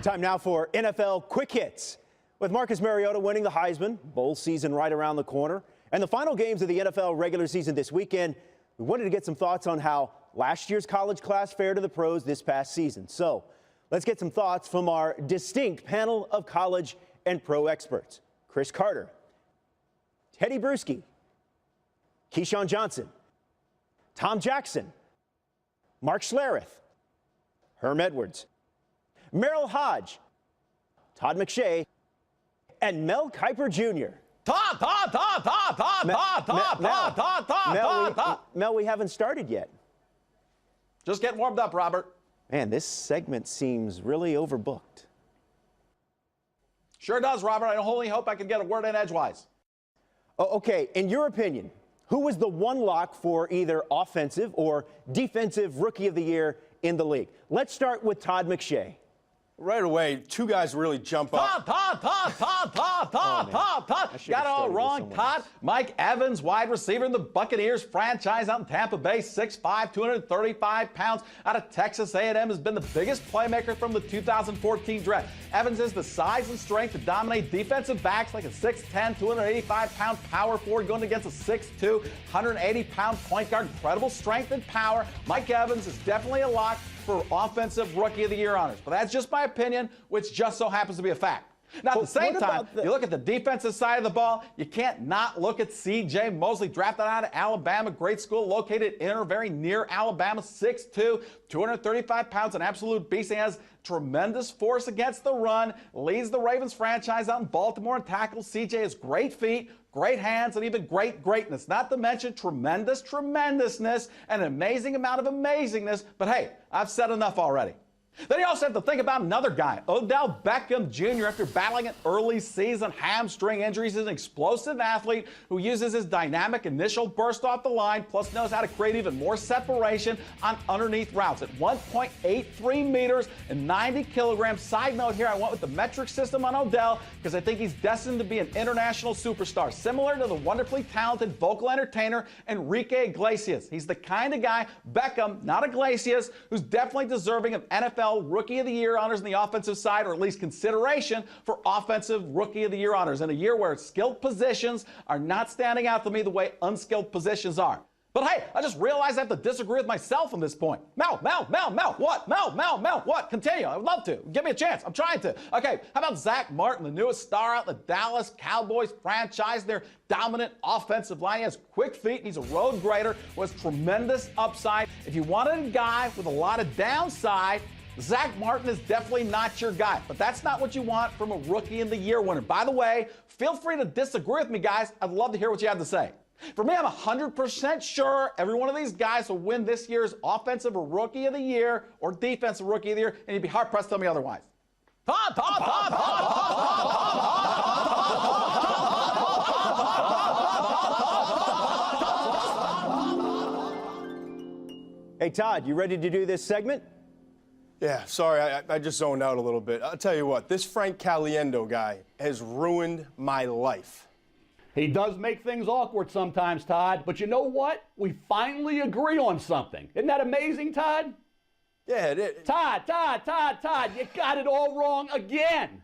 Time now for NFL Quick Hits. With Marcus Mariota winning the Heisman, bowl season right around the corner, and the final games of the NFL regular season this weekend, we wanted to get some thoughts on how last year's college class fared to the pros this past season. So let's get some thoughts from our distinct panel of college and pro experts. Chris Carter, Teddy Bruschi, Keyshawn Johnson, Tom Jackson, Mark Schlereth, Herm Edwards, Merrill Hodge, Todd McShay, and Mel Kiper Jr. Mel, we haven't started yet. Just getting warmed up, Robert. Man, this segment seems really overbooked. Sure does, Robert. I only hope I can get a word in edgewise. Oh, okay, in your opinion, who was the one lock for either offensive or defensive rookie of the year in the league? Let's start with Todd McShay. Right away, two guys really jump up. Todd. Got it all wrong, Todd. Mike Evans, wide receiver in the Buccaneers franchise out in Tampa Bay, 6'5", 235 pounds. Out of Texas A&M, has been the biggest playmaker from the 2014 draft. Evans has the size and strength to dominate defensive backs like a 6'10", 285-pound power forward going against a 6'2", 180-pound point guard. Incredible strength and power. Mike Evans is definitely a lock for Offensive Rookie of the Year honors. But that's just my opinion, which just so happens to be a fact. Now, at the same time, you look at the defensive side of the ball, you can't not look at C.J. Mosley, drafted out of Alabama, great school, located in or very near Alabama, 6'2", 235 pounds, an absolute beast. He has tremendous force against the run, leads the Ravens franchise out in Baltimore and tackles. C.J. has great feet, great hands, and even greatness. Not to mention tremendousness, and an amazing amount of amazingness. But hey, I've said enough already. Then you also have to think about another guy, Odell Beckham Jr. After battling an early season hamstring injuries, he's an explosive athlete who uses his dynamic initial burst off the line, plus knows how to create even more separation on underneath routes. At 1.83 meters and 90 kilograms. Side note here, I went with the metric system on Odell because I think he's destined to be an international superstar, similar to the wonderfully talented vocal entertainer Enrique Iglesias. He's the kind of guy, Beckham, not Iglesias, who's definitely deserving of NFL Rookie of the Year honors on the offensive side, or at least consideration for Offensive Rookie of the Year honors in a year where skilled positions are not standing out to me the way unskilled positions are. But hey, I just realized I have to disagree with myself on this point. Mel, what? Mel, what? Continue. I would love to. Give me a chance. I'm trying to. Okay, how about Zach Martin, the newest star out in the Dallas Cowboys franchise, their dominant offensive line. He has quick feet. He's a road grader who has tremendous upside. If you wanted a guy with a lot of downside, Zach Martin is definitely not your guy, but that's not what you want from a Rookie of the Year winner. By the way, feel free to disagree with me, guys. I'd love to hear what you have to say. For me, I'm 100% sure every one of these guys will win this year's Offensive Rookie of the Year or Defensive Rookie of the Year, and you'd be hard-pressed to tell me otherwise. Hey, Todd, you ready to do this segment? Yeah, sorry, I just zoned out a little bit. I'll tell you what, this Frank Caliendo guy has ruined my life. He does make things awkward sometimes, Todd, but you know what? We finally agree on something. Isn't that amazing, Todd? Yeah, it is. Todd, you got it all wrong again.